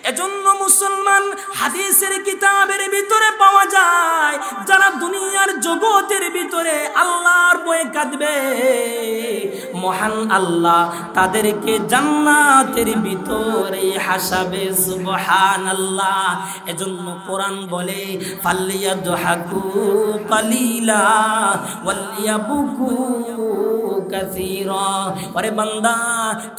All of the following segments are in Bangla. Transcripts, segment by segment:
এজন্য মুসলমান হাদিসের কিতাবের ভিতরে পাওয়া যায়, যারা দুনিয়ার জগতের ভিতরে আল্লাহর ভয়ে কাঁদবে, মহান আল্লাহ তাদেরকে জান্নাতের ভিতরে হাসাবে। সুবহানাল্লাহ। এজন্য কোরআন বলে ফালিয়াদহাকু কালিলা ওয়ালিয়াবকু কাসীরা। আরে বান্দা,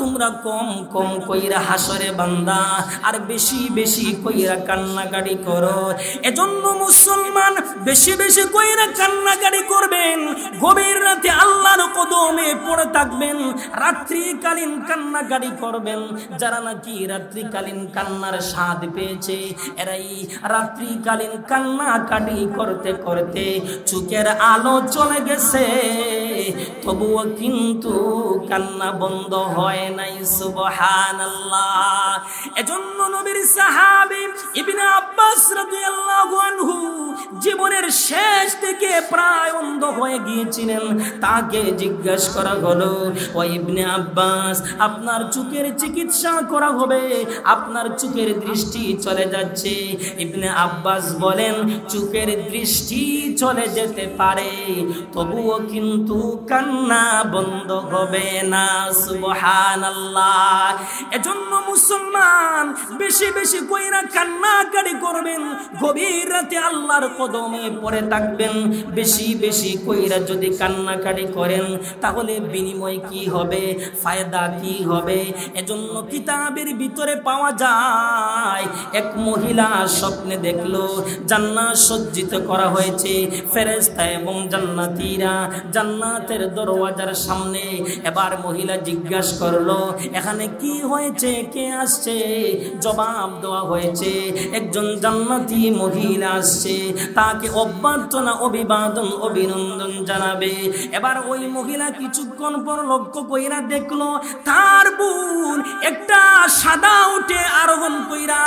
তোমরা কম কম কইরা হাসরে বান্দা, আর বেশি বেশি কইরা কান্নাকাটি করো। এজন্য মুসলমান বেশি বেশি কইরা কান্নাকাটি করবেন, গভীর রাতে আল্লাহর কদমে পড়ে থাকবেন, রাত্রিকালীন কান্নাকাটি করবেন। যারা নাকি রাত্রিকালীন কান্নার স্বাদ পেয়েছে, এরাই রাত্রিকালীন কান্নাকাটি করতে করতে চোখের আলো চলে গেছে, তবুও কিন্তু কান্না বন্ধ হয় নাই। সুবহানাল্লাহ। এজন্য নবীর সাহাবী ইবনে আব্বাস রাদিয়াল্লাহু আনহু জীবনের শেষ থেকে প্রায় অন্ধ হয়ে গিয়েছিলেন। তাকে জিজ্ঞাসা করা হলো, ও ইবনে আব্বাস, আপনার চোখের চিকিৎসা করা হবে, আপনার চোখের দৃষ্টি চলে যাচ্ছে। ইবনে আব্বাস বলেন, চোখের দৃষ্টি চলে যেতে পারে, তবুও কিন্তু কান্না বন্ধ হবে না। সুবহানাল্লাহ। এজন্য মুসলমান বেশি বেশি কইরা কান্নাকাটি করবেন, গভীর রাতে আল্লাহর কদমে পড়ে থাকবেন। বেশি বেশি কইরা যদি কান্নাকাটি করেন, তাহলে বিনিময় কি হবে, ফায়দা কি হবে? এজন্য কিতাবের ভিতরে পাওয়া যায়, এক মহিলা স্বপ্নে দেখলো জান্নাত সজ্জিত করা হয়েছে, ফেরেশতা এবং জান্নাতীরা জান্নাতের দরওয়াজার সামনে। এবার মহিলা জিজ্ঞাসা করলো, এখানে কি হয়েছে, কে আসছে? জবাব দেওয়া হয়েছে, একজন জান্নাতি মহিলা আসছে, তাকে অভ্যর্থনা, অভিবাদন, অভিনন্দন জানাবে। এবার ওই মহিলা কিছুক্ষণ পর লক্ষ্য কইরা দেখলো তার বোন একটা সাদা উঠে আরোহণ কইরা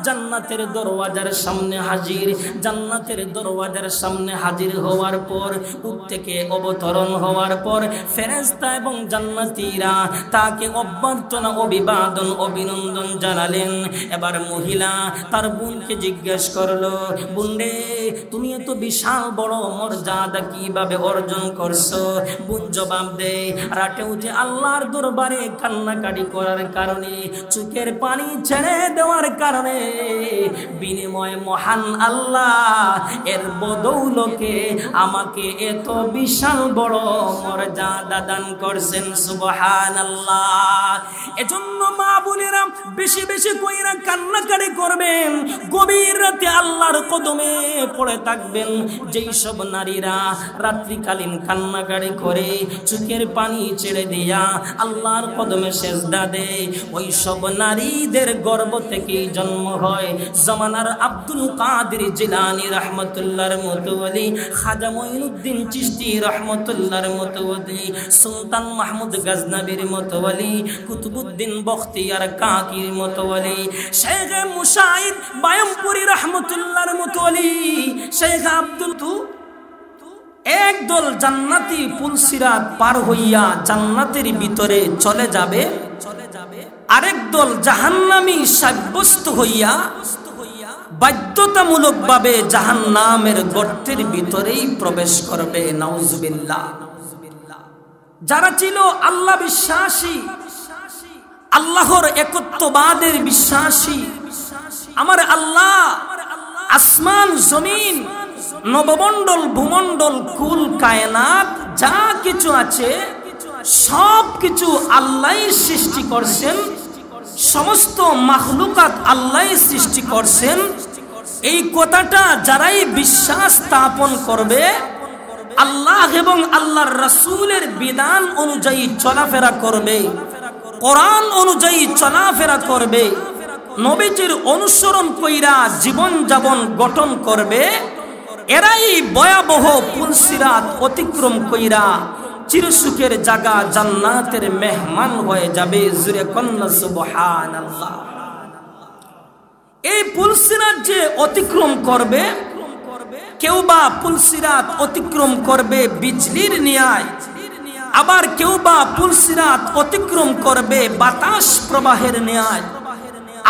জান্নাতের দরওয়াজার সামনে হাজির। জান্নাতের দরওয়াজার সামনে হাজির হওয়ার পর, উট থেকে অবতরণ হওয়ার পর ফেরেশতা এবং জান্নাতীরা তাকে অভ্যর্থনা, অভিবাদন, অভিনন্দন জানালেন। এবার মহিলা তার বোনকে জিজ্ঞাসা করলো, বোন রে, তুমি এত বিশাল বড় মর্যাদা কিভাবে অর্জন করছো? বোন জবাব দেয়, রাতে উঠে আল্লাহর দরবারে কান্নাকাটি করার কারণে, চোখের পানি ছেড়ে দেওয়ার কারণে বিনিময়ে মহান আল্লাহ এর বদৌলতে আমাকে এত বিশাল বড় মর্যাদা দান করছেন। সুবহানাল্লাহ। এজন্য মা বোনেরা বেশি বেশি কইরা কান্নাকাটি করবেন, গভীর রাতে আল্লাহর কদমে পড়ে থাকবেন। যেই সব নারীরা রাত্রিকালীন কান্নাকাটি করে চোখের পানি ছেড়ে দিয়া আল্লাহর কদমে সেজদা দেয়, ওই সব নারীদের গর্ভ থেকেই জন্ম হয় জামানার আব্দুল কাদের জিলানী রহমতুল্লাহর মতো ওলি, খাজা মঈনুদ্দিন চিশতি রহমতুল্লাহর মতো ওলি, সুলতান মাহমুদ গজনবীর মতো ওলি, কুতুবউদ্দিন বখতিয়ার কাকির মতো ওলি, শেখ মুশাহিদ বায়মপুরি রহমতুল্লাহর মতো ওলি, শেখ আব্দুল একদল জান্নাতি পুলসিরাত পার হইয়া জান্নাতের ভিতরে চলে যাবে, আরেক দল জাহান্নামী সাব্যস্ত হইয়া বাধ্যতামূলক ভাবে জাহান্নামের গর্তের ভিতরেই প্রবেশ করবে। নাউজুবিল্লাহ। যারা ছিল আল্লাহ বিশ্বাসী, আল্লাহর একত্ববাদের বিশ্বাসী, আমার আল্লাহ আসমান জমিন নবমণ্ডল ভূমণ্ডল কুল কায়নাত যা কিছু আছে সব কিছু আল্লাহই সৃষ্টি করছেন, সমস্ত মাখলুকাত আল্লাহই সৃষ্টি করছেন। এই কথাটা যারাই বিশ্বাস স্থাপন করবে, আল্লাহ এবং আল্লাহর রাসূলের বিধান অনুযায়ী চলাফেরা করবে, কোরআন অনুযায়ী চলাফেরা করবে, নবীজির অনুসরণ কইরা জীবন যাপন গঠন করবে, এরাই ভয়াবহ পুলসিরাত অতিক্রম কইরা চিরসুখের জায়গা জান্নাতের মেহমান হয়ে যাবে। জুরে কন্না সুবহানাল্লাহ। এই পুলসিরাত যে অতিক্রম করবে, কেউ বা পুলসিরাত অতিক্রম করবে বিজলির ন্যায়, আবার কেউ বা পুলসিরাত অতিক্রম করবে বাতাস প্রবাহের ন্যায়,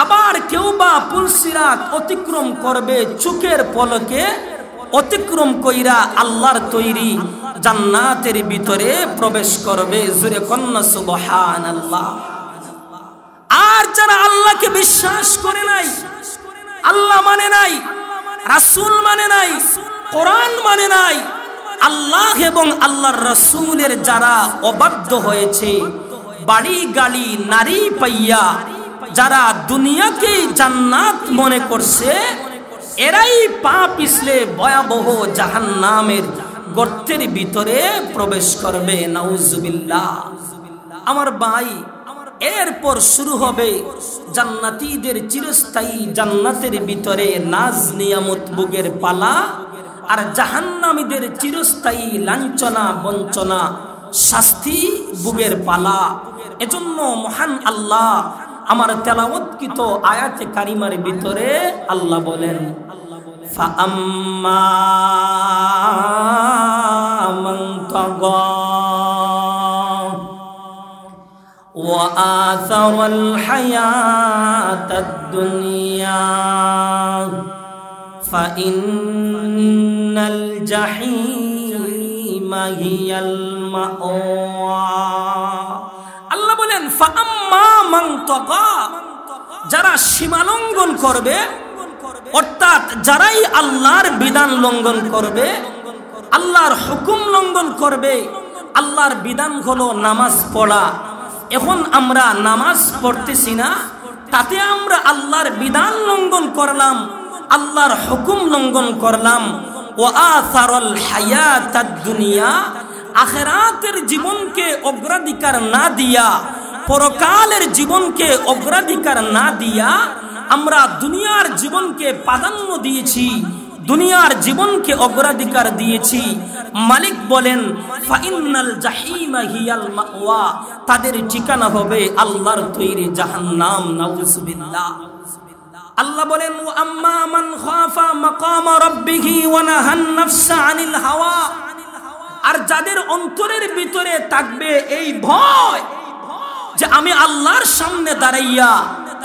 আবার কেউ বা পুলসিরাত অতিক্রম করবে চোখের পলকে, অতিক্রম কইরা আল্লাহর তৈরি জান্নাতের ভিতরে প্রবেশ করবে। জোরে কন্না সুবহানাল্লাহ। আর যারা আল্লাহকে বিশ্বাস করে নাই, আল্লাহ মানে নাই, রাসূল মানে নাই, কোরআন মানে নাই, আল্লাহ এবং আল্লাহর রাসূলের যারা অবাধ্য হয়েছে, বাড়ি গাড়ি নারী পাইয়া যারা দুনিয়াকে জান্নাত মনে করছে, এরাই পা পিছলে ভয়াবহ জাহান্নামের গর্তের ভিতরে প্রবেশ করবে। নাউজুবিল্লাহ। আমার ভাই, এরপর শুরু হবে জান্নাতীদের চিরস্থায়ী জান্নাতের ভিতরে নাজ নিয়ামত ভোগের পালা, আর জাহান্নামীদের চিরস্থায়ী লাঞ্ছনা বঞ্চনা শাস্তি ভোগের পালা। এজন্য মহান আল্লাহ আমার তেলাওয়াতকৃত আয়াতে কারিমার ভিতরে আল্লাহ বলেন, ফাআম্মা মান তাগা ওয়া আসারাল হায়াতাদ দুনিয়া ফাইন্নাল জাহিমা হিয়াল মাওয়া। আল্লাহ বলেন, ফাআম্মা মান তাগা, যারা সীমালঙ্ঘন করবে, অর্থাৎ যারাই আল্লাহর বিধান লঙ্ঘন করবে, আল্লাহর হুকুম লঙ্ঘন করবে। আল্লাহর বিধান হলো নামাজ পড়া। এখন আমরা নামাজ পড়তেছি না, তাতে আমরা আল্লাহর বিধান লঙ্ঘন করলাম, আল্লাহর হুকুম লঙ্ঘন করলাম। ওয়া আসারাল হায়াতাদ দুনিয়া, আখিরাতের জীবনকে অগ্রাধিকার না দিয়া, পরকালের জীবনকে অগ্রাধিকার না দিয়া আমরা দুনিয়ার জীবনকে প্রাধান্য দিয়েছি, দুনিয়ার জীবনকে অগ্রাধিকার দিয়েছি। মালিক বলেন, ফাইন্নাল জাহিমা হিয়াল মাওয়া, তাদের ঠিকানা হবে আল্লাহর তৈরি জাহান্নাম। নাউজুবিল্লাহ। আল্লাহ বলেন, ওয়া আম্মা মান খাফা মাকাম রাব্বিহি ওয়া নাহান নাফসা আনিল হাওয়া, আর যাদের অন্তরের ভিতরে থাকবে এই ভয় যে আমি আল্লাহর সামনে দাঁড়াইয়া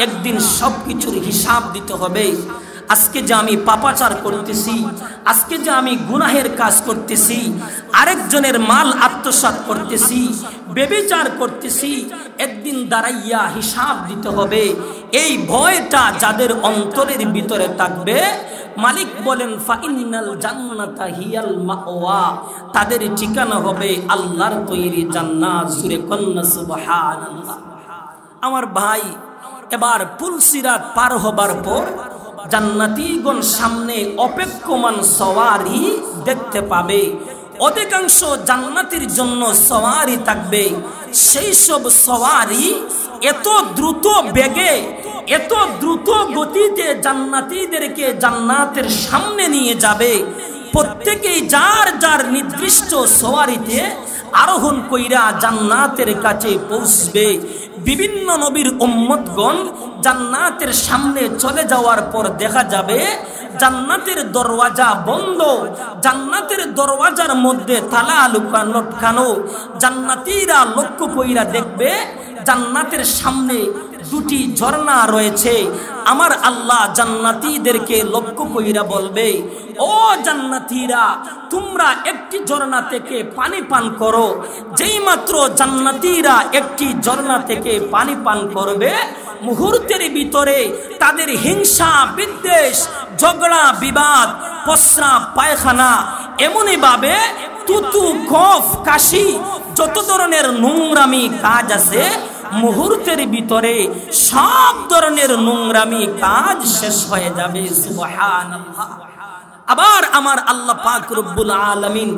একদিন সবকিছুর হিসাব দিতে হবে। আজকে যে আমি পাপাচার করতেছি, আজকে যে আমি গুনাহের কাজ করতেছি, আরেকজনের মাল আত্মসাৎ করতেছি, ব্যভিচার করতেছি, একদিন দাঁড়াইয়া হিসাব দিতে হবে। এই ভয়টা যাদের অন্তরের ভিতরে থাকবে, মালিক বলেন, ফাইনাল জান্নাতা হিয়াল মাওয়া, তাদের ঠিকানা হবে আল্লাহর তৈরি জান্নাত। সূরা কন্যা। সুবহানাল্লাহ। আমার ভাই, এবার পুলসিরাত পার হবার পর জান্নাতীগণ সামনে অপেক্ষমান সওয়ারি দেখতে পাবে। অধিকাংশ জান্নাতের জন্য সওয়ারি থাকবে। সেই সব সওয়ারি এত দ্রুত বেগে, এত দ্রুত গতিতে জান্নাতীদেরকে জান্নাতের সামনে নিয়ে যাবে। প্রত্যেকেই যার যার নির্দিষ্ট সওয়ারিতে আরোহণ কইরা জান্নাতের কাছে পৌঁছবে। বিভিন্ন নবীর উম্মতগণ জান্নাতের সামনে চলে যাওয়ার পর দেখা যাবে জান্নাতের দরওয়াজা বন্ধ, জান্নাতের দরওয়াজার মধ্যে তালা লটকানো। জান্নাতীরা লক্ষ্য কইরা দেখবে জান্নাতের সামনে দুটি ঝর্ণা রয়েছে। আমার আল্লাহ জান্নাতীদেরকে লক্ষ্য কইরা বলবে, ও জান্নাতীরা, তোমরা একটি ঝর্ণা থেকে পানি পান করো। যেই মাত্র জান্নাতীরা একটি ঝর্ণা থেকে পানি পান করবে, মুহূর্তের ভিতরে তাদের হিংসা বিদ্বেষ, ঝগড়া বিবাদ, প্রস্রাব পায়খানা, এমনই ভাবে তুতু কফ কাশি যত ধরনের নোংরামি কাজ আছে, মুহূর্তের ভিতরে সব ধরনের নোংরামি কাজ শেষ হয়ে যাবে। সুবহানাল্লাহ। আবার আমার আল্লাহ পাক রব্বুল আলামিন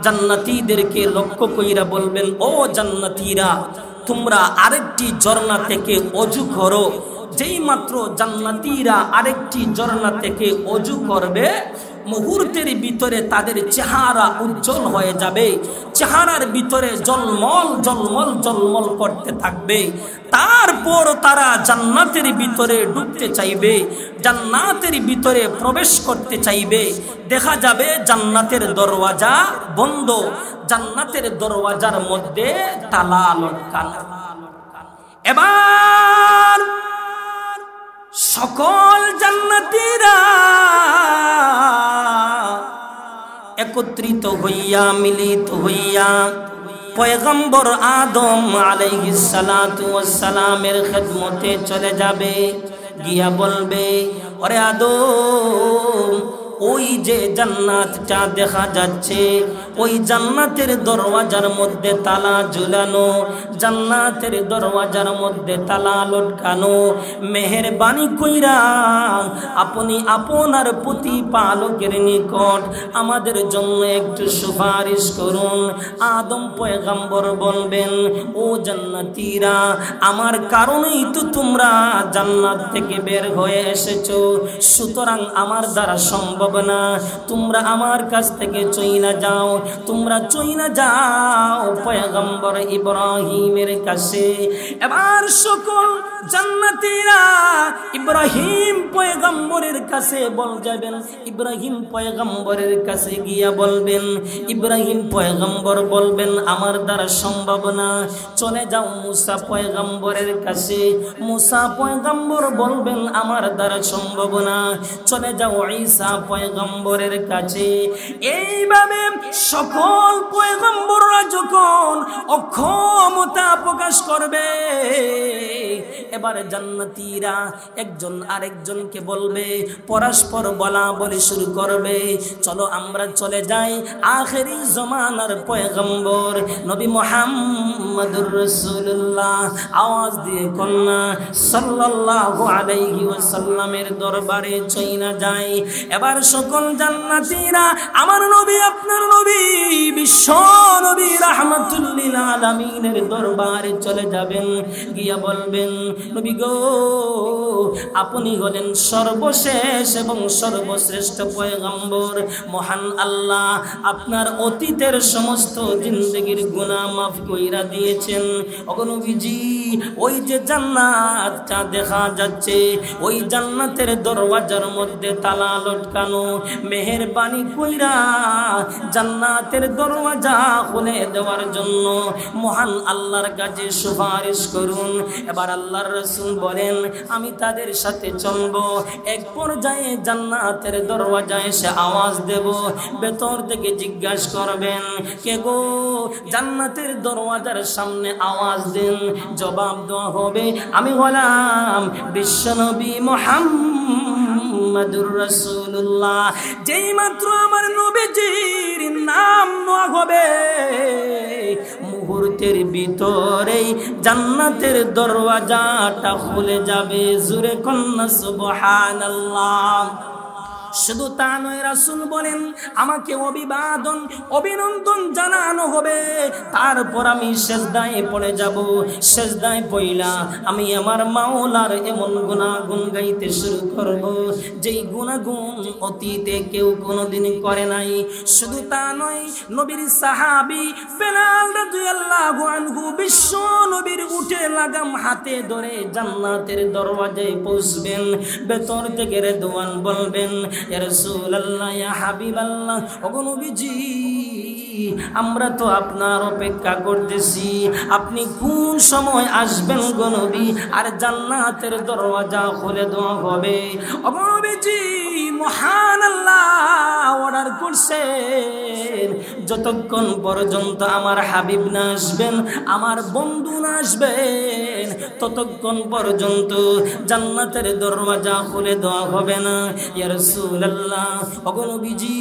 জান্নাতীদেরকে লক্ষ্য কইরা বলবেন, ও জান্নাতীরা, তোমরা আরেকটি ঝর্ণা থেকে ওযু করো। যেই মাত্র জান্নাতীরা আরেকটি ঝর্ণা থেকে ওযু করবে, মুহূর্তের ভিতরে তাদের চেহারা উজ্জ্বল হয়ে যাবে। চেহারার ভিতরে জলমল জলমল জলমল করতে থাকবে। তারপর তারা জান্নাতের ভিতরে ঢুকতে চাইবে, জান্নাতের ভিতরে প্রবেশ করতে চাইবে। দেখা যাবে জান্নাতের দরওয়াজা বন্ধ, জান্নাতের দরওয়াজার মধ্যে তালা লটকানো। এবার সকল জান্নাতীরা একত্রিত হইয়া মিলিত হইয়া পয়গম্বর আদম আলাইহিস সালাতু ওয়াস সালামের খিদমতে চলে যাবে, গিয়া বলবে, ওরে আদম, ওই যে জান্নাতটা দেখা যাচ্ছে, ওই জান্নাতের দরওয়াজার মধ্যে তালা ঝুলানো, জান্নাতের দরওয়াজার মধ্যে তালা লটকানো, মেহেরবানি কইরা আপনি আপনার প্রতিপালকের নিকট আমাদের জন্য একটু সুপারিশ করুন। আদম পয়গম্বর বলবেন, ও জান্নাতীরা, আমার কারণেই তো তোমরা জান্নাত থেকে বের হয়ে এসেছো, সুতরাং আমার দ্বারা সম্ভব না, তোমরা আমার কাছ থেকে চইলা যাও, তোমরা চইলা যাও পয়গম্বর ইব্রাহিমের কাছে। এবার সকল জান্নাতীরা ইব্রাহিম পয়গম্বরের কাছে বল যাবেন, ইব্রাহিম পয়গম্বরের কাছে গিয়া বলবেন, ইব্রাহিম পয়গম্বর বলবেন, আমার দ্বারা সম্ভব না, চলে যাও মুসা পয়গম্বরের কাছে। মুসা পয়গম্বর বলবেন, আমার দ্বারা সম্ভব না, চলে যাও ঈসা পয়গম্বরের কাছে। এইভাবে সকল পয়গম্বররা যখন অক্ষমতা প্রকাশ করবে, এবার জান্নাতীরা একজন আরেকজনকে বলবে, পরস্পর বলা বলি শুরু করবে, চলো আমরা চলে যাই আখেরি জমানার পয়গম্বর নবী মুহাম্মদুর রাসূলুল্লাহ, আওয়াজ দিয়ে কন্যা সাল্লাল্লাহু আলাইহি ওয়াসাল্লামের দরবারে চইনা যায়। এবার সকল জান্নাতীরা আমার নবী, আপনার নবী, বিশ্ব নবী রাহমাতুল লিল আলামিনের দরবারে চলে যাবেন, গিয়া বলবেন, নবী গো, আপনি হলেন সর্বশেষ এবং সর্বশ্রেষ্ঠ পয়গম্বর, মহান আল্লাহ আপনার অতীতের সমস্ত জিন্দেগির গুনাহ মাফ কইরা দিয়েছেন। ওগো নবীজি, ওই যে জান্নাতটা দেখা যাচ্ছে, ওই জান্নাতের দরওয়াজার মধ্যে তালা লটকানো, মেহেরবানি কইরা জান্নাতের দরওয়াজা খুলে দেওয়ার জন্য মহান আল্লাহর কাছে সুপারিশ করুন। এবার আল্লাহর রাসূল বলেন, আমি তাদের সাথে চলবো। এক পর্যায়ে জান্নাতের দরওয়াজায় এসে আওয়াজ দেব, ভেতর থেকে জিজ্ঞাসা করবেন, কে গো? জান্নাতের দরওয়াজার সামনে আওয়াজ দেন, জবাব দেওয়া হবে, আমি হলাম বিশ্বনবী মুহাম্মদুর রাসূলুল্লাহ। যেই মাত্র আমার নবীজির নাম নেওয়া হবে, মুহূর্তের ভিতরেই জান্নাতের দরওয়াজাটা খুলে যাবে। জোরে কন্না সুবহানাল্লাহ। শুধু তা নয়, রাসূল বলেন, আমাকে অভিনন্দন জানানো হবে, তারপর আমি সেজদায় পড়ে যাব। সেজদায় পড়লা আমি আমার মাওলার এমন গুনাহগুন গাইতে শুরু করব, যেই গুনাহগুন অতীতে কেউ কোনোদিন করে নাই। শুধু তা নয়, নবীর সাহাবী বেলাল রাদিয়াল্লাহু আনহু বিশ্ব নবীর উঠে লাগাম হাতে ধরে জান্নাতের দরওয়াজায় পৌঁছবেন। ভেতর থেকে রেদওয়ান বলবেন, ইয়া রাসূলুল্লাহ, ইয়া হাবিবাল্লাহ, ওগো নবীজি, আমরা তো আপনার অপেক্ষা করতেছি, আপনি কোন সময় আসবেন গো নবী, আর জান্নাতের দরওয়াজা খুলে দেওয়া হবে। ওগো নবীজি, মহান আল্লাহ অর্ডার করছেন, যতক্ষণ পর্যন্ত আমার হাবিব না আসবেন, আমার বন্ধু না আসবেন, ততক্ষণ পর্যন্ত জান্নাতের দরওয়াজা খুলে দেওয়া হবে না। ইয়া রাসূলুল্লাহ, ওগো নবীজি,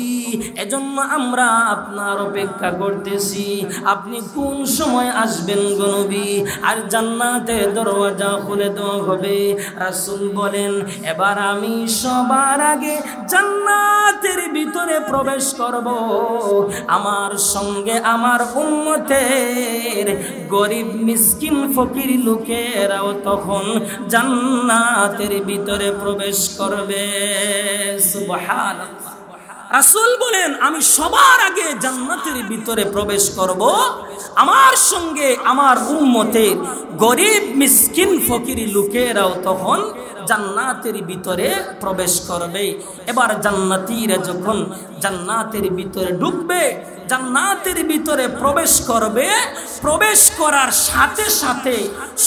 এজন্য আমরা আপনার অপেক্ষা করতেছি, আপনি কোন সময় আসবেন গো নবী, আর জান্নাতের দরওয়াজা খুলে দেওয়া হবে। রাসূল বলেন, এবার আমি সবার আগে জান্নাতের ভিতরে প্রবেশ করব, আমার সঙ্গে আমার উম্মতের গরিব মিসকিন ফকির লোকেরাও তখন জান্নাতের ভিতরে প্রবেশ করবে। সুবহানাল্লাহ। রাসূল বলেন, আমি সবার আগে জান্নাতের ভিতরে প্রবেশ করব, আমার সঙ্গে আমার উম্মতের গরিব মিসকিন ফকির লোকেরাও তখন জান্নাতের ভিতরে প্রবেশ করবে। এবার জান্নাতীরা যখন জান্নাতের ভিতরে ঢুকবে, জান্নাতের ভিতরে প্রবেশ করবে, প্রবেশ করার সাথে সাথে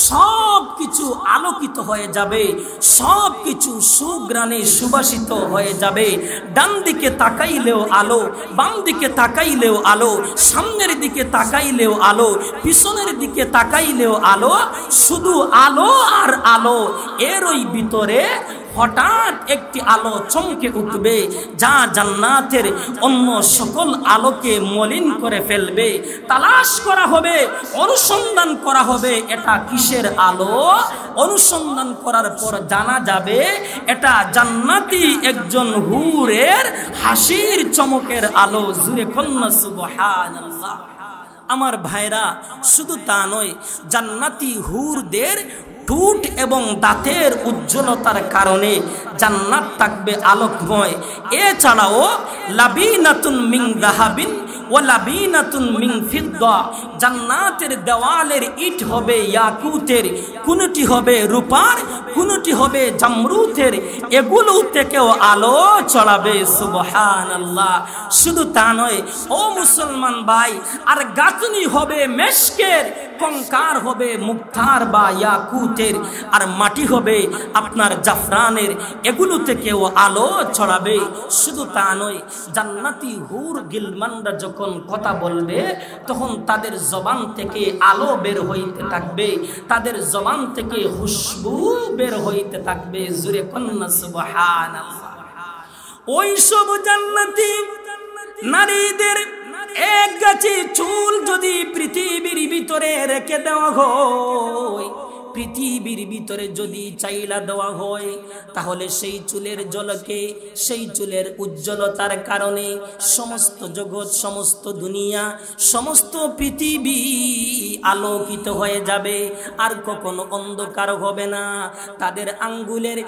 সব কিছু আলোকিত হয়ে যাবে, সব কিছু সুঘ্রাণে সুবাসিত হয়ে যাবে। ডান দিকে তাকাইলেও আলো, বাম দিকে তাকাইলেও আলো, সামনের দিকে তাকাইলেও আলো, পিছনের দিকে তাকাইলেও আলো, শুধু আলো আর আলো। এর ওই ভিতরে হঠাৎ একটি আলো চমকে উঠবে, যা জান্নাতের অন্য সকল আলোকে মলিন করে ফেলবে। তালাশ করা হবে, অনুসন্ধান করা হবে এটা কিসের আলো। অনুসন্ধান করার পর জানা যাবে এটা জান্নাতি একজন হুরের হাসির চমকের আলো। জুরে কন্না সুবহানাল্লাহ। আমার ভাইরা, শুধু তা নয়, জান্নাতি হুরদের ঠোঁট এবং দাঁতের উজ্জ্বলতার কারণে জান্নাত থাকবে আলোকময়। এছাড়াও লাবিনাতুন মিন যাহাবিন ওয়া লাবিনাতুন মিন ফিদ্দা, জান্নাতের দেওয়ালের ইট হবে ইয়াকুতের, কোনটি হবে রূপার, কোনটি হবে জামরুতের। এগুলো থেকেও আলো ছড়াবে। সুবহানাল্লাহ। শুধু তা নয় ও মুসলমান ভাই, আর গাঁথনি হবে মেশকের, কঙ্কার হবে মুক্তার বা ইয়াকুতের, আর মাটি হবে আপনার জাফরানের। এগুলো থেকেও আলো ছড়াবে। শুধু তা নয়, জান্নাতি হুর গিলমানরা যখন কথা বলবে তখন তাদের জবান থেকে আলো বের হইতে থাকবে, তাদের জবান থেকে খুশবু বের হইতে থাকবে। জুরে কন্না সুবহানাল্লাহ। ওই সব জান্নাতি নারীদের এক গাছি চুল যদি পৃথিবীর ভিতরে রেখে দেওয়া হয়, পৃথিবীর ভিতরে যদি চাইলা দেওয়া হয়, তাহলে সেই চুলের ঝলকে, সেই চুলের উজ্জ্বলতার কারণে সমস্ত জগৎ, সমস্ত দুনিয়া, সমস্ত পৃথিবী আলোকিত হয়ে যাবে, আর কখনো অন্ধকার হবে না। তাদের আঙ্গুলের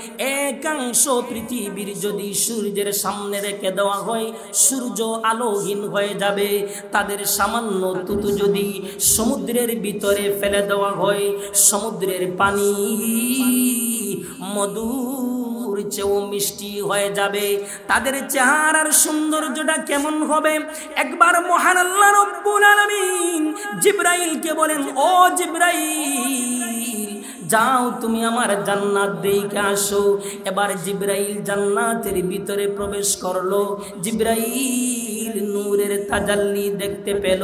একাংশ পৃথিবীর যদি সূর্যের সামনে রেখে দেওয়া হয়, সূর্য আলোহীন হয়ে যাবে। তাদের সামান্য তুতু যদি সমুদ্রের ভিতরে ফেলে দেওয়া হয়, সমুদ্রের পানি মধুর চেয়েও মিষ্টি হয়ে যাবে। তাদের চেহারার সৌন্দর্যটা কেমন হবে? একবার মহান আল্লাহ রব্বুল আলামিন জিবরাইলকে বলেন, ও জিবরাইল, যাও তুমি আমার জান্নাত দেখে আসো। এবার জিবরাইল জান্নাতের ভিতরে প্রবেশ করলো। জিবরাইল নূরের তাজাল্লি দেখতে পেল,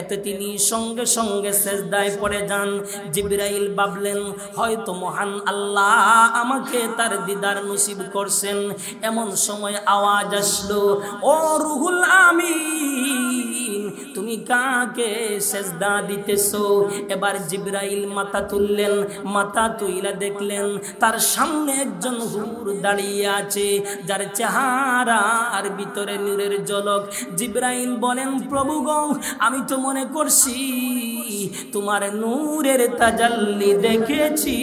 এতে তিনি সঙ্গে সঙ্গে সেজদায় পড়ে যান। জিবরাইল ভাবলেন হয়তো মহান আল্লাহ আমাকে তার দিদার নসিব করছেন। এমন সময় আওয়াজ আসলো, ও রুহুল আমিন, তুমি কাকে সেজদা দিতেছো? এবার জিবরাইল মাথা তুললেন, মাথা তুইলা দেখলেন তার সামনে একজন হুর দাঁড়িয়ে আছে, যার চেহারার ভিতরে নূরের ঝলক। জিবরাইল বলেন, প্রভু গো, আমি তো মনে করছি তোমার নূরের তাজাল্লি দেখেছি,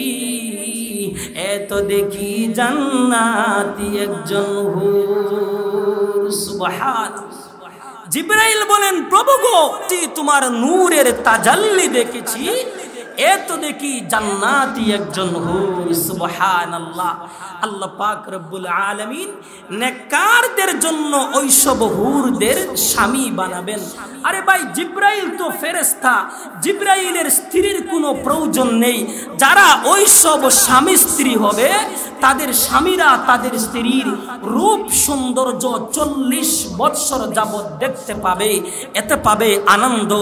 এত দেখি জান্নাতি একজন হুর। সুবহানাল্লাহ। জিবরাইল বলেন, প্রভু গো, তোমার নূরের তাজাল্লি দেখেছি, এত দেখি জান্নাতি একজন হুর। সুবহানাল্লাহ। আল্লাহ পাক রব্বুল আলামিন নেককারদের জন্য ওই সব হুরদের স্বামী বানাবেন। আরে ভাই, জিবরাইল তো ফেরেশতা, জিবরাইলের স্ত্রীর কোনো প্রয়োজন নেই। যারা ওই সব স্বামী স্ত্রী হবে, তাদের স্বামীরা তাদের স্ত্রীর রূপ সৌন্দর্য 40 বৎসর যাবৎ দেখতে পাবে। এতে পাবে আনন্দ,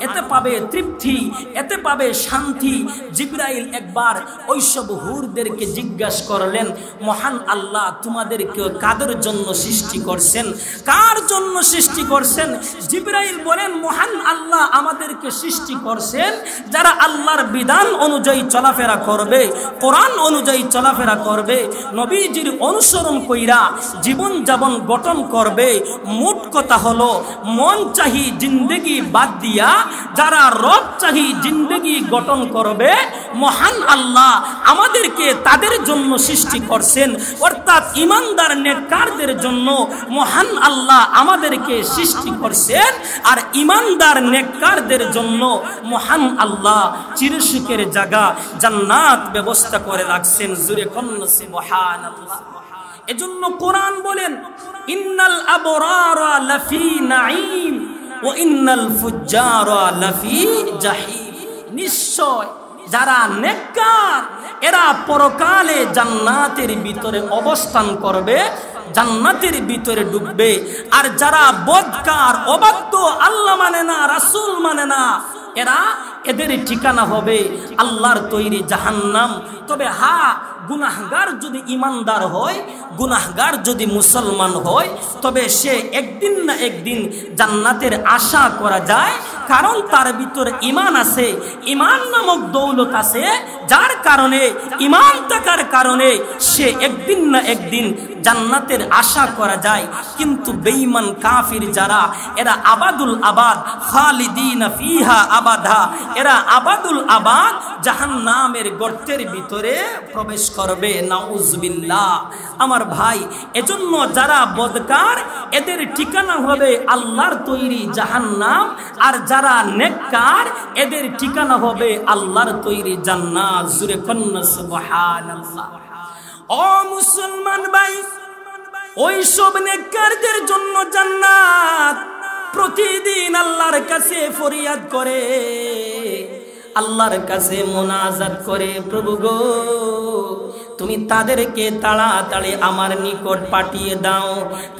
এতে পাবে তৃপ্তি, এতে পাবে শান্তি। জিবরাইল একবার ওইসব হুরদেরকে জিজ্ঞাসা করলেন, মহান আল্লাহ তোমাদেরকে কাদের জন্য সৃষ্টি করছেন, কার জন্য সৃষ্টি করছেন? জিবরাইল বলেন, মহান আল্লাহ আমাদেরকে সৃষ্টি করছেন যারা আল্লাহর বিধান অনুযায়ী চলাফেরা করবে, কোরআন অনুযায়ী চলাফেরা করবে, নবীজির অনুসরণ কইরা জীবন যাপন গঠন করবে। মোট কথা হলো, মন চাহি জিন্দেগি বাদ দিয়া যারা রব চাহি জিন্দেগি গঠন করবে, মহান আল্লাহ আমাদেরকে তাদের জন্য সৃষ্টি করছেন। অর্থাৎ ইমানদার নেককারদের জন্য মহান আল্লাহ আমাদেরকে সৃষ্টি করছেন, আর ইমানদার নেককারদের জন্য মহান আল্লাহ চিরসুখের জায়গা জান্নাত ব্যবস্থা করে রাখছেন। জুরে কন্না সুবহানাল্লাহ। এজন্য কোরআন বলেন, ইন্নাল আবরারা লাফি নাঈম ওয়া ইন্নাল ফুজ্জারা লাফি জাহিম, নিশ্চয় যারা নেককার এরা পরকালে জান্নাতের ভিতরে অবস্থান করবে, জান্নাতের ভিতরে ডুববে। আর যারা বদকার, অবাধ্য, আল্লাহ মানে না, রাসূল মানে না, এদের ঠিকানা হবে আল্লাহর তৈরি জাহান্নাম। তবে গুনাহগার যদি ইমানদার হয়, গুনাহগার যদি মুসলমান হয়, তবে সে একদিন না একদিন জান্নাতের আশা করা যায়, কারণ তার ভিতরে ঈমান আছে, ঈমান নামক দৌলত আছে, যার কারণে, ঈমান থাকার কারণে সে একদিন না একদিন জান্নাতের আশা করা যায়। কিন্তু বেঈমান কাফির যারা, এরা আবাদুল আবাদ, খালিদিনা ফিহা আবাদা, এরা আবাদুল আবাদ জাহান্নামের গর্তের ভিতরে প্রবেশ করবে, নাউজুবিল্লাহ। আমার ভাই, এজন্য যারা বদকার এদের ঠিকানা হবে আল্লাহর তৈরি জাহান্নাম, আর যারা নেককার এদের ঠিকানা হবে আল্লাহর তৈরি জান্নাত। জুরে কন্না সুবহানাল্লাহ। ও মুসলমান ভাই, ওই সব নেককারদের জন্য জান্নাত। প্রতিদিন আল্লাহর কাছে ফরিয়াদ করে, আল্লাহর কাছে মোনাজাত করে, প্রভু গো তুমি তাদেরকে তাড়াতাড়ি আমার নিকট পাঠিয়ে দাও,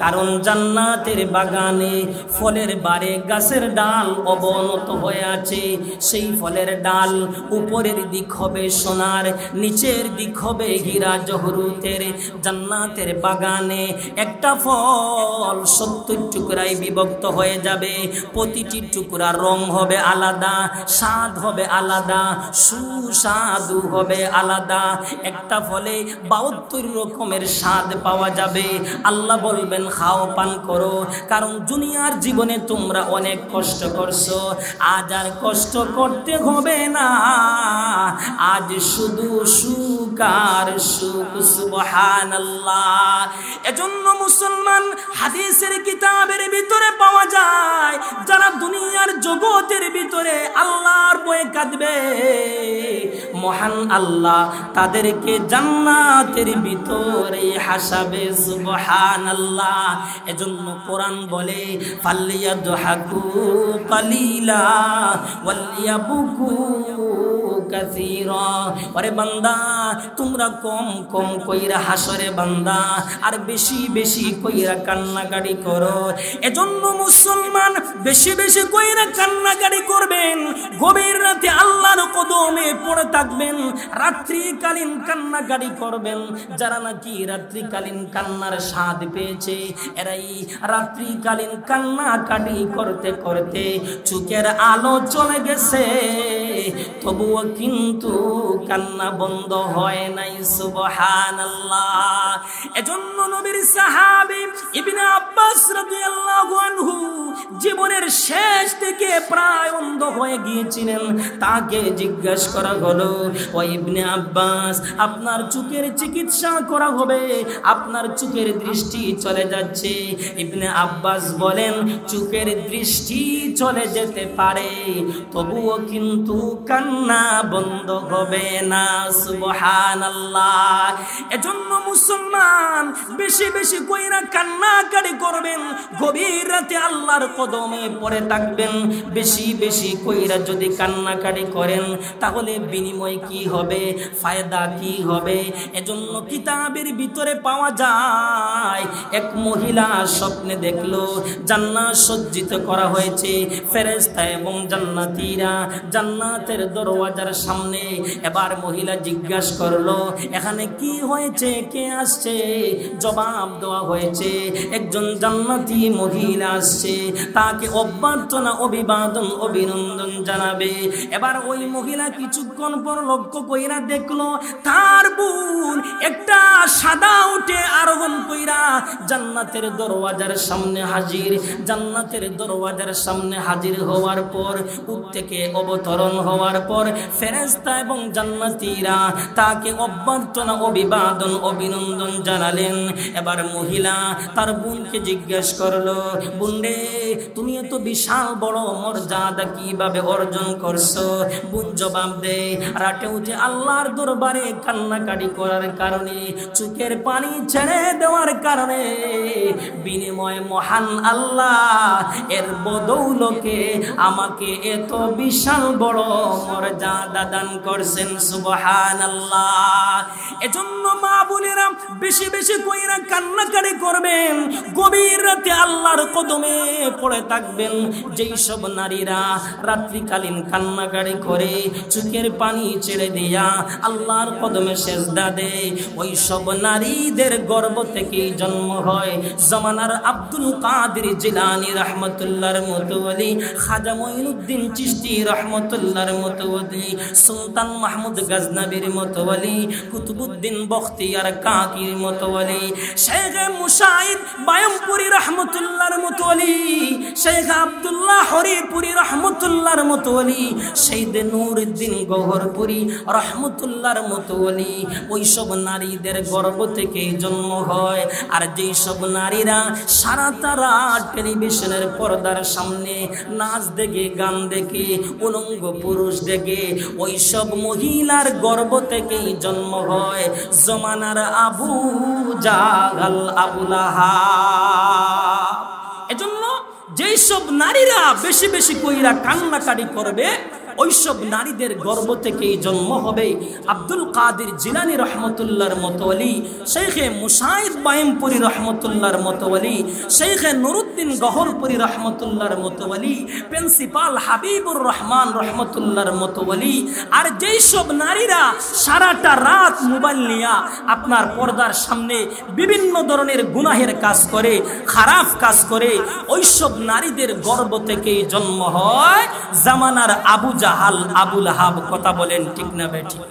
কারণ জান্নাতের বাগানে ফলের বারে গাছের ডাল অবনত হয়ে আছে। সেই ফলের ডাল উপরের দিক হবে সোনার, নিচের দিক হবে হীরা জহরুতের। জান্নাতের বাগানে একটা ফল 70 টুকরায় বিভক্ত হয়ে যাবে, প্রতিটি টুকরার রং হবে আলাদা, স্বাদ হবে আলাদা, সুস্বাদু হবে আলাদা। একটা ফলে 72 রকমের স্বাদ পাওয়া যাবে। আল্লাহ বলবেন খাও, পান করো, কারণ দুনিয়ার জীবনে তোমরা অনেক কষ্ট করছো, আজ আর কষ্ট করতে হবে না, আজ শুধু সুখ আর সুখ। সুবহানাল্লাহ। এজন্য মুসলমান হাদিসের কিতাবের ভিতরে পাওয়া যায়, যারা দুনিয়ার জগতের ভিতরে আল্লাহর ভয়ে কাঁদবে, মহান আল্লাহ তাদেরকে জান্নাতের ভিতরে হাসাবে। সুবহানাল্লাহ। এজন্য কোরআন বলে ফালিয়াদহাকু কালিলা ওয়ালিয়াবকু কাসীরা। ওরে বান্দা, তোমরা কম কম কইরা হাসরে বান্দা, আর বেশি বেশি কইরা কান্নাকাটি করো। এজন্য মুসলমান বেশি বেশি কইরা কান্নাকাটি করবেন, গভীর রাতে আল্লাহর কদমে পড়ে থাকবেন, রাত্রিকালীন কান্নাকাটি করবেন। যারা নাকি রাত্রিকালীন কান্নার স্বাদ পেয়েছে, এরাই রাত্রিকালীন কান্নাকাটি করতে করতে চোখের আলো চলে গেছে, তবুও কিন্তু কান্না বন্ধ হয় নাই। সুবহানাল্লাহ। এজন্য নবীর সাহাবী ইবনে আব্বাস রাদিয়াল্লাহু আনহু জীবনের শেষ থেকে প্রায় অন্ধ হয়ে গিয়েছিলেন। তাকে জিজ্ঞাসা করা হলো, ও ইবনে আব্বাস, আপনার চোখের চিকিৎসা করা হবে, আপনার চোখের দৃষ্টি চলে যাচ্ছে। ইবনে আব্বাস বলেন, চোখের দৃষ্টি চলে যেতে পারে, তবুও কিন্তু কান্না বন্ধ হবে না। সুবহানাল্লাহ। এজন্য মুসলমান বেশি বেশি কইরা কান্নাকাটি করবেন, গভীর রাতে আল্লাহর কদমে পড়ে থাকবেন। বেশি বেশি কইরা যদি কান্নাকাটি করেন, তাহলে বিনিময় কি হবে, ফায়দা কি হবে? এজন্য কিতাবের ভিতরে পাওয়া যায়, এক মহিলা স্বপ্নে দেখলো জান্নাত সজ্জিত করা হয়েছে, ফেরেশতা এবং জান্নাতীরা জান্নাতের দরওয়াজার সামনে। এবার মহিলা জিজ্ঞাসা করলো, এখানে কি হয়েছে, কে আসছে? জবাব দেওয়া হয়েছে, একজন জান্নাতি মহিলা আসছে, তাকে অভ্যর্থনা, অভিবাদন, অভিনন্দন জানাবে। এবার ওই মহিলা কিছুক্ষণ পর লক্ষ্য কইরা দেখলো তার বোন একটা সাদা উঠে আরোহণ কইরা জান্নাতের দরওয়াজার সামনে হাজির। জান্নাতের দরওয়াজার সামনে হাজির হওয়ার পর উট থেকে অবতরণ হওয়ার পর ফেরেশতা এবং জান্নাতীরা তাকে অভ্যর্থনা অভিবাদন অভিনন্দন জানালেন। এবার মহিলা তার বোনকে জিজ্ঞেস করলো, বোন রে, তুমি এত বিশাল বড় মর্যাদা কিভাবে অর্জন করছো? বোন জবাব দেয়, রাতে উঠে আল্লাহর দরবারে কান্নাকাটি করার কারণে, চোখের পানি ছেড়ে দেওয়ার কারণে বিনিময়ে মহান আল্লাহ এর বদৌলতে আমাকে এত বিশাল বড় মর্যাদা দান করছেন। সুবহানাল্লাহ। এজন্য মা বোনেরা বেশি বেশি কইরা কান্নাকাটি করবেন, গভীর রাতে আল্লাহর কদমে পড়ে থাকবেন। যেই সব নারীরা রাত্রিকালীন কান্নাকাটি করে চোখের পানি ছেড়ে দিয়া আল্লাহর কদমে সেজদা দেয়, ওই সব নারীদের গর্ভ থেকেই জন্ম হয় জামানার আব্দুল কাদের জিলানী রহমতুল্লাহর মতো ওলি, খাজা মঈনুদ্দিন চিশতি রহমতুল্লাহর মতো ওলি, সুলতান মাহমুদ গজনবীর মতো ওলি, কুতুবউদ্দিন বখতিয়ার কাকির মতো ওলি, শেখ মুসাইদ বায়মপুরি রহমতুল্লাহর মতো ওলি, শেখ আব্দুল্লাহ হরিপুরি রহমতুল্লাহর মতো ওলি, শহীদ নূরউদ্দিন গওহরপুরি রহমতুল্লাহর মতো ওলি। ওই সব নারীদের গর্ভ থেকে জন্ম হয়। আর যেই সব নারীরা সারাটা রাত টেলিভিশনের পর্দার সামনে নাচ দেখে, গান দেখে, উলঙ্গ পুরুষ দেখে, ওই সব মহিলার গর্ভ থেকেই জন্ম হয় জমানার আবু জাহল, আবু লাহাব। এজন্য যেই সব নারীরা বেশি বেশি কইরা কান্নাকাটি করবে, ওইসব নারীদের গর্ভ থেকেই জন্ম হবে আব্দুল কাদের জিলানী রহমতুল্লাহর মতো ওলি, শেখে মুসাইদ বায়মপুরি রহমতুল্লাহর মতো ওলি, শেখে নুরউদ্দিন গওহরপুরি রহমতুল্লাহর মতো ওলি, প্রিন্সিপাল হাবিবুর রহমান রহমতুল্লাহর মতো ওলি। আর যেই সব নারীরা সারাটা রাত মোবাইল নিয়ে আপনার পর্দার সামনে বিভিন্ন ধরনের গুনাহের কাজ করে, খারাপ কাজ করে, ওইসব নারীদের গর্ভ থেকেই জন্ম হয় জামানার আবু জাহাল, আবু লাহাব। কথা বলেন ঠিক না বেঠিক?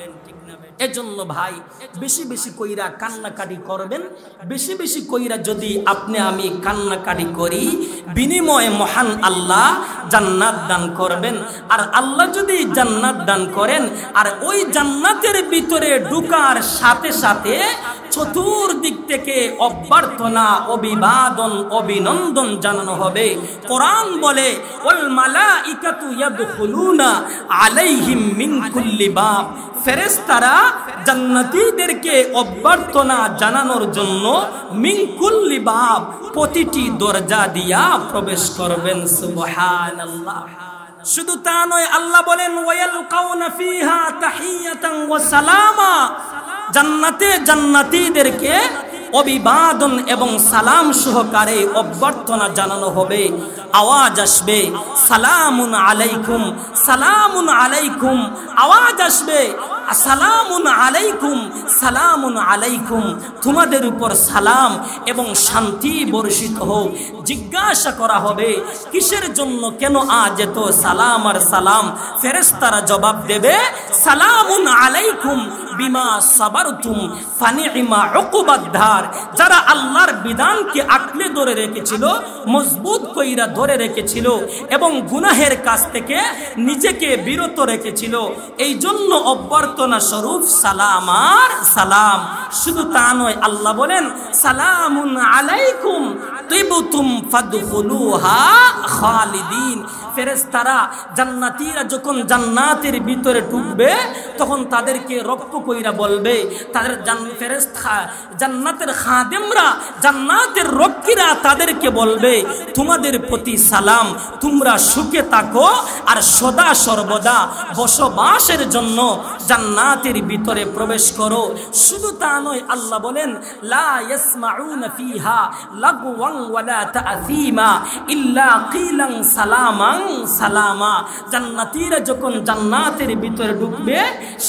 এজন্য ভাই বেশি বেশি কইরা কান্নাকাটি করবেন। বেশি বেশি কইরা যদি আপনি আমি কান্নাকাটি করি, বিনিময়ে মহান আল্লাহ জান্নাত দান করবেন। আর আল্লাহ যদি জান্নাত দান করেন, আর ওই জান্নাতের ভিতরে ঢুকার সাথে সাথে চতুর্দিক থেকে অভ্যর্থনা অভিবাদন অভিনন্দন জানানো হবে। কোরআন বলে, ওয়াল মালাইকাতু ইয়াদখুলুনা আলাইহিম মিন কুল্লি বাব, ফেরেশতারা জান্নাতীদেরকে অভ্যর্থনা জানানোর জন্য মিন কুল্লি বাব, প্রতিটি দরজা দিয়া প্রবেশ করবেন। সুবহানাল্লাহ। শুধু তা নয়, আল্লাহ বলেন ওয়ায়ালকাউনা ফিহা তাহিয়াতান ওয়া সালামা, জান্নাতে জান্নাতীদেরকে অভিবাদন এবং সালাম সহকারে অভ্যর্থনা জানানো হবে। আওয়াজ আসবে সালামুন আলাইকুম, সালামুন আলাইকুম, আওয়াজ আসবে আসসালামুন আলাইকুম, সালামুন আলাইকুম, তোমাদের উপর সালাম এবং শান্তি বর্ষিত হোক। জিজ্ঞাসা করা হবে কিসের জন্য, কেন আজ এত সালাম আর সালাম? ফেরেশতারা জবাব দেবে সালামুন আলাইকুম বিমা সাবারতুম ফানি'মা উকুবাদ-দার, যারা আল্লাহর বিধানকে আঁকড়ে ধরে রেখেছিল, মজবুত কইরা ধরে রেখেছিল এবং গুনাহের কাছ থেকে নিজেকে বিরত রেখেছিল, এই জন্য অভ্যর্থনা স্বরূপ সালাম আর সালাম। শুধু তা নয়, আল্লাহ বলেন সালামুন আলাইকুম তিবতুম ফাদখুলুহা খালিদিন। ফেরেশতারা জান্নাতীরা যখন জান্নাতের ভিতরে ঢুকবে, তখন তাদেরকে রক্ষ কইরা বলবে, তাদের জান্নাতের খাদেমরা, জান্নাতের রক্ষীরা তাদেরকে বলবে, তোমাদের প্রতি সালাম, তোমরা সুখে থাকো আর সদা সর্বদা বসবাসের জন্য জান্নাতের ভিতরে প্রবেশ করো। শুধু তা নয়, আল্লাহ বলেন লা ইয়াসমাউনা ফিহা লাগওয়ান ওয়ালা তা'সীমা ইল্লা কিলান সালামান সালামা। জান্নাতীরা যখন জান্নাতের ভিতরে ঢুকবে,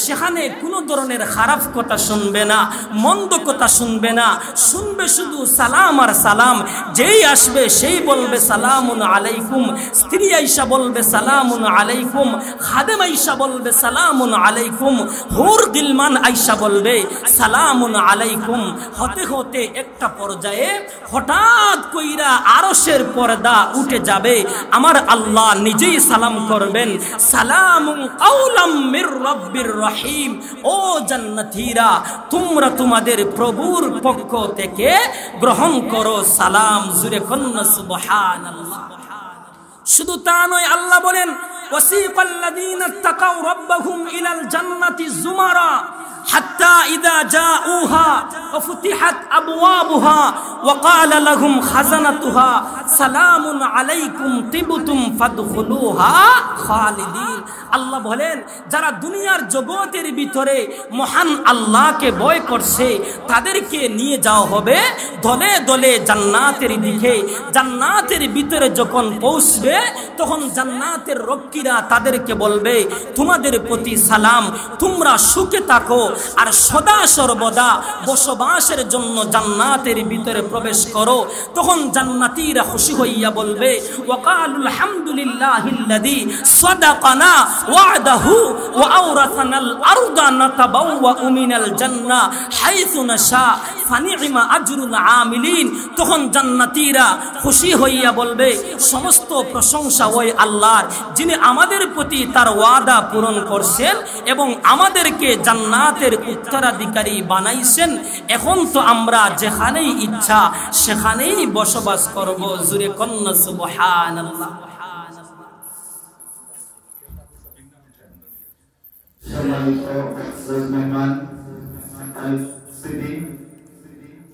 সেখানে কোনো ধরনের খারাপ কথা শুনবে না, মন্দ কথা শুনবে না, শুনবে শুধু সালাম আর সালাম। যেই আসবে সেই বলবে সালামুন আলাইকুম, স্ত্রী আয়েশা বলবে সালামুন আলাইকুম, খাদেম আয়েশা বলবে সালামুন আলাইকুম, হুর গিলমান আয়েশা বলবে সালামুন আলাইকুম। হতে হতে একটা পর্যায়ে হঠাৎ হঠাৎ কইরা আরশের পর্দা উঠে যাবে, আমার আল্লাহ নিজেই সালাম করবেন, সালামুন কাওলাম মির রাব্বির রহিম। ও জান্নাতীরা, তোমরা তোমাদের প্রভুর পক্ষ থেকে গ্রহণ করো সালাম। জুরে কন্না সুবহানাল্লাহ। শুধু তা নয়, আল্লাহ বলেন ওয়াসিকাল্লাযীনা তাকাউ রাব্বাহুম ইলাল জান্নাতি যুমারা হাত্তা ইযা জাউহা ওয়া ফুতিহাত আবওয়াবুহা ওয়া ক্বালা লাহুম খাজানাতুহা সালামুন আলাইকুম তিবতুম ফাদখুলুহা খালিদিন। আল্লাহ বলেন, যারা দুনিয়ার জগতের ভিতরে মহান আল্লাহকে ভয় করছে তাদেরকে নিয়ে যাওয়া হবে দলে দলে জান্নাতের দিকে। জান্নাতের ভিতরে যখন পৌঁছবে তখন জান্নাতের রক্ষীরা তাদেরকে বলবে, তোমাদের প্রতি সালাম, তোমরা সুখে থাকো আর সদা সর্বদা বসবাসের জন্য জান্নাতের ভিতরে প্রবেশ করো। তখন জান্নাতীরা খুশি হইয়া বলবে, ওয়াকালুল হামদুলিল্লাহিল্লাযী সাদাকানা ওয়াদাহু ওয়া আওরাসানাল আরদা নাতাবাওয়াউ মিনাল জান্নাহ হাইসু নাশা ফানি'মা আজরুল আমিলিন। তখন জান্নাতীরা খুশি হইয়া বলবে, সমস্ত প্রশংসা ওই আল্লাহর, যিনি আমাদের প্রতি তার ওয়াদা পূরণ করছেন এবং আমাদেরকে জান্নাতের উত্তরাধিকারী বানাইছেন। এখন তো আমরা যেখানেই ইচ্ছা সেখানেই বসবাস করব। জুরে কন্না সুবহানাল্লাহ।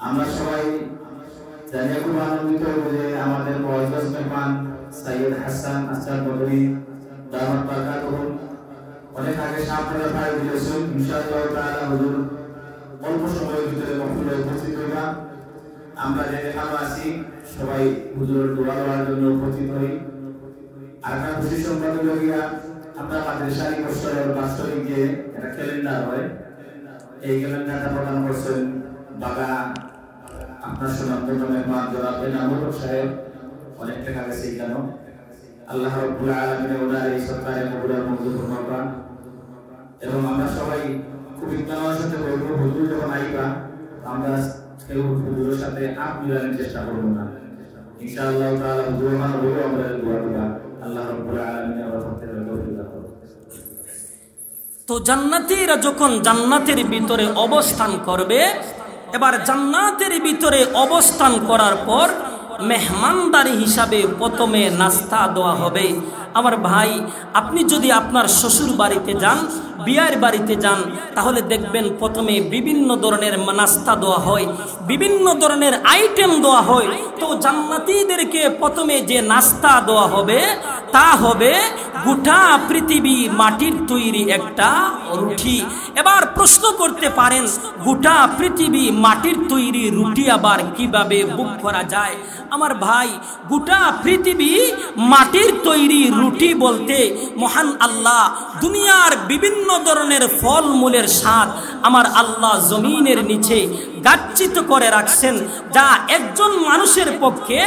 আমরা সবাই জানিয়ে খুব আনন্দিত যে আমাদের মুআজ্জাজ মেহমান সৈয়দ হাসান আসাদ বদরি দামাত বারাকাতুহু অনেক আগে সামনে ভাই দিয়েছেন। ইনশাআল্লাহ তাআলা হুজুর অল্প সময়ের ভিতরে মহফিলে উপস্থিত হইবা। আমরা যে এখানে আছি সবাই হুজুরের দোয়া দেওয়ার জন্য উপস্থিত হই। আর একটা খুশি সংবাদ হলো গিয়া, আমরা মাদ্রাসার বছরের বাস্তবিক যে একটা ক্যালেন্ডার হয়, এই ক্যালেন্ডারটা প্রদান করছেন বাগা আপনার সুনামধন্য মেহমান জনাব এনামুল সাহেব। অনেক টাকা গেছে কেন, আল্লাহ রাব্বুল আলামিন ওনার এই সরকারে কবুল মঞ্জুর ফরমান। এবং আমরা সবাই খুব ইত্তেমার সাথে বলবো, হুজুর যখন আইবা আমরা কেউ হুজুরের সাথে আপ মিলানোর চেষ্টা করবো না। ইনশাআল্লাহ তাআলা হুজুর মান হলো আমরা দোয়া করব, আল্লাহ রাব্বুল আলামিন আমাদের তৌফিক দান করুন। তো জান্নাতীরা যখন জান্নাতের ভিতরে অবস্থান করবে, এবার জান্নাতের ভিতরে অবস্থান করার পর মেহমানদারি হিসাবে প্রথমে নাস্তা দেওয়া হবে। আমার ভাই, আপনি যদি আপনার শ্বশুর বাড়িতে যান, বিয়ের বাড়িতে যান, তাহলে দেখবেন প্রথমে বিভিন্ন ধরনের নাস্তা দেওয়া হয়, বিভিন্ন ধরনের আইটেম দেওয়া হয়। তো জান্নাতীদেরকে প্রথমে যে নাস্তা দেওয়া হবে তা হবে গোটা পৃথিবী মাটির তৈরি একটা রুটি। এবার প্রশ্ন করতে পারেন, গোটা পৃথিবী মাটির তৈরি রুটি আবার কিভাবে বুক করা যায়? আমার ভাই, গোটা পৃথিবী মাটির তৈরি রুটি বলতে মহান আল্লাহ দুনিয়ার বিভিন্ন ধরনের ফল মূলের স্বাদ আমার আল্লাহ জমিনের নিচে গাচ্ছিত করে রাখছেন, যা একজন মানুষের পক্ষে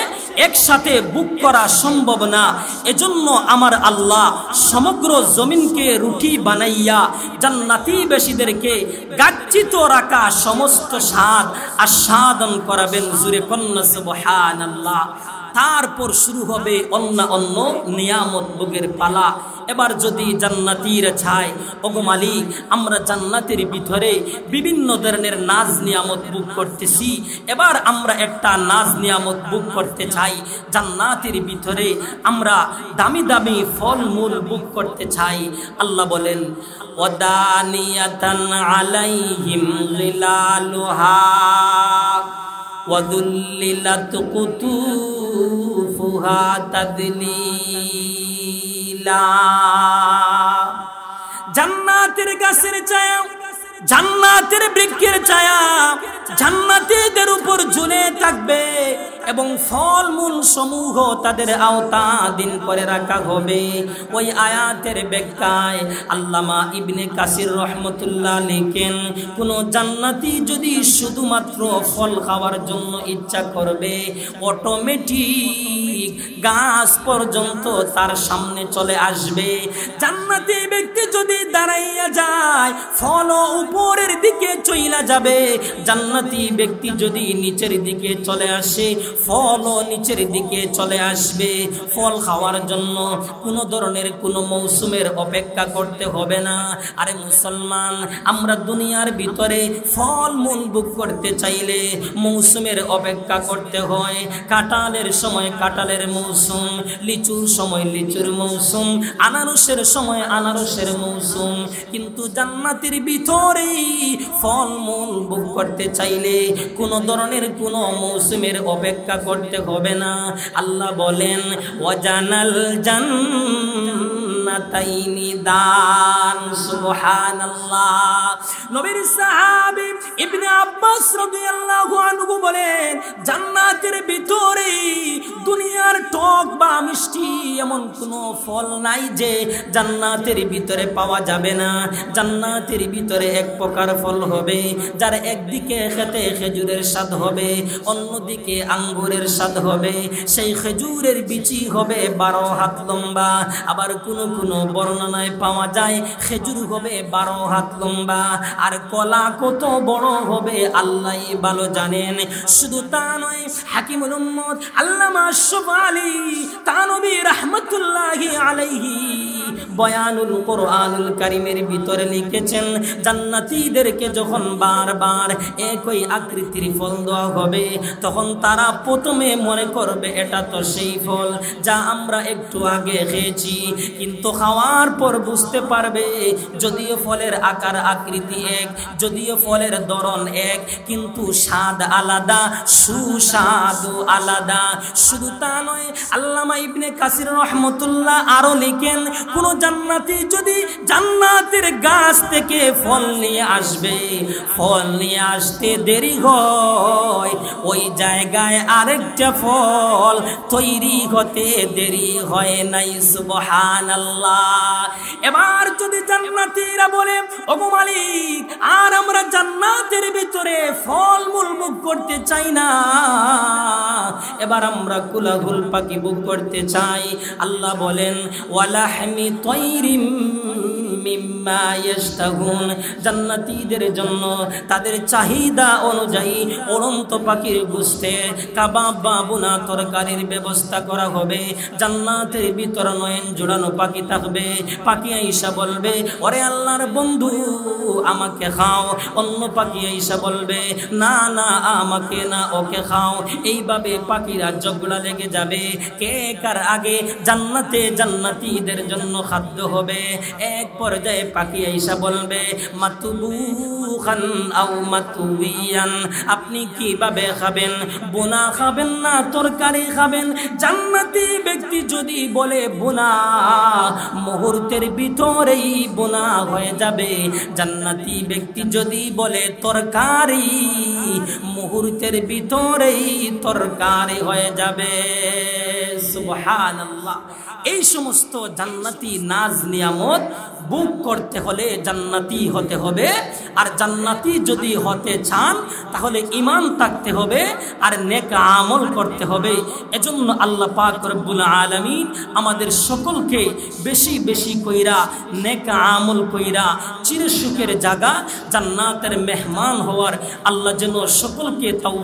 একসাথে বুক করা সম্ভব না। এজন্য আমার আল্লাহ সমগ্র জমিনকে রুটি বানাইয়া জান্নাতি বেশিদেরকে গাচ্ছিত রাখা সমস্ত স্বাদ আস্বাদন করাবেন। জুরে কন্না সুবহানাল্লাহ। তারপর শুরু হবে অন্য নিয়ামত ভোগের পালা। এবার যদি জান্নাতীরা চায়, ওগো মালিক, আমরা জান্নাতের ভিতরে বিভিন্ন ধরনের নাজ নিয়ামত ভোগ করতেছি, এবার আমরা একটা নাজ নিয়ামত ভোগ করতে চাই। জান্নাতের ভিতরে আমরা দামি দামি ফল মূল ভোগ করতে চাই। আল্লাহ বলেন, ওয়াদানিয়াতান আলাইহিম যিলালুহা ওয়াযুল্লিলাত কুতুফুহা তাদলিলা। জান্নাতের গাছের ছায়া, জান্নাতের বৃক্ষের ছায়া জান্নাতীদের উপর ঝুলে থাকবে এবং ফল মূল সমূহ তাদের আওতাধীন করে রাখা হবে। ওই আয়াতের ব্যাখ্যায় আল্লামা ইবনে কাসির রহমতুল্লাহ লিখেন, কোন জান্নাতি যদি শুধুমাত্র ফল খাওয়ার জন্য ইচ্ছা করবে, অটোমেটিক গাছ পর্যন্ত তার সামনে চলে আসবে। জান্নাতি ব্যক্তি যদি দাঁড়াইয়া যায় ফল উপরের দিকে চইলা যাবে, জান্নাতি ব্যক্তি যদি নিচের দিকে চলে আসে ফল নিচের দিকে চলে আসবে। ফল খাওয়ার জন্য কোনো ধরনের কোনো মৌসুমের অপেক্ষা করতে হবে না। আরে মুসলমান, আমরা দুনিয়ার ভিতরে ফল মূল ভোগ করতে চাইলে মৌসুমের অপেক্ষা করতে হয়। কাঁঠালের সময় কাঁঠালের মৌসুম, লিচুর সময় লিচুর মৌসুম, আনারসের সময় আনারসের মৌসুম। কিন্তু জান্নাতের ভিতরেই ফল মূল ভোগ করতে চাইলে কোনো ধরনের কোনো মৌসুমের অপেক্ষা করতে হবে না। আল্লাহ বলেন ওয়াজানাল জান্নাতাইনি দান। সুবহানাল্লাহ। নবীর সাহাবী ইবনে আব্বাস রাদিয়াল্লাহু আনহু বলেন জান্নাতের ভিতরে দুনিয়ার টক বা মিষ্টি এমন কোনো ফল নাই যে জান্নাতের ভিতরে পাওয়া যাবে না। জান্নাতের ভিতরে এক প্রকার ফল হবে যার একদিকে খেতে খেজুরের স্বাদ হবে, অন্যদিকে আঙ্গুরের স্বাদ হবে। সেই খেজুরের বিচি হবে 12 হাত লম্বা। আবার কোনো কোনো বর্ণনায় পাওয়া যায় খেজুর হবে 12 হাত লম্বা। আর কলা কত বড় হবে আল্লাহই ভালো জানেন। শুধু তা নয়, হাকিমুল উম্মত আল্লামা আশরাফ আলী থানভী রাহমাতুল্লাহি আলাইহি বয়ানুল কোরআনুল কারীমের ভিতরে লিখেছেন জান্নাতীদেরকে যখন বারবার একই আকৃতির ফল দেওয়া হবে তখন তারা প্রথমে মনে করবে এটা তো সেই ফল যা আমরা একটু আগে খেয়েছি। কিন্তু খাওয়ার পর বুঝতে পারবে যদিও ফলের আকার আকৃতি এক, যদিও ফলের ধরন এক, কিন্তু স্বাদ আলাদা, সুস্বাদু আলাদা। শুধু তা নয়, আল্লামা ইবনে কাসির রহমতুল্লাহ আরো লিখেন কোন জান্নাতি যদি জান্নাতের গাছ থেকে ফল নিয়ে আসবে, ফল নিয়ে আসতে দেরি হয় ওই জায়গায় আরেকটা ফল তৈরি হতে দেরি হয় নাই। সুবহানাল্লাহ। এবার যদি জান্নাতীরা বলে ওগো মালিক আর আমরা জান্নাতের ভিতরে ফল মূল ভোগ করতে চাই না, এবার আমরা কুলাহুল পাখি ভোগ করতে চাই। আল্লাহ বলেন ওয়ালাহমি তয়রিম মিম্মা ইয়াশতাহুন, জান্নাতীদের জন্য তাদের চাহিদা অনুযায়ী উড়ন্ত পাখির গোশতে কাবাব বা বুনা তরকারির ব্যবস্থা করা হবে। জান্নাতের ভিতর নয়ন জোড়ানো পাখি থাকবে। পাখি আইসা বলবে ওরে আল্লাহর বন্ধু আমাকে খাও, অন্য পাখি আইসা বলবে না না আমাকে না, ওকে খাও। এইভাবে পাখিরা ঝগড়া লেগে যাবে কে কার আগে জান্নাতে জান্নাতীদের জন্য খাদ্য হবে। এক পর্যায়ে পাখি আইসা বলবে মাতুবুখান আও মাতুবিয়ান, আপনি কিভাবে খাবেন, বোনা খাবেন না তরকারি খাবেন? জান্নাতি ব্যক্তি যদি বলে বোনা, মুহূর্তের ভিতরেই বোনা হয়ে যাবে। জান্নাতি ব্যক্তি যদি বলে তরকারি, মুহূর্তের ভিতরেই তরকারি হয়ে যাবে। সুবহানাল্লাহ। এই সমস্ত জান্নাতি নাজ নিয়ামত ভোগ করতে হলে জান্নাতি হতে হবে। আর জান্নাতি যদি হতে চান তাহলে ঈমান থাকতে হবে আর নেক আমল করতে হবে। এজন্য আল্লাহ পাক রব্বুল আলামিন আমাদের সকলকে বেশি বেশি কইরা নেক আমল কইরা চিরসুখের জায়গা জান্নাতের মেহমান হওয়ার আল্লাহ যেন সকলকে তৌফিক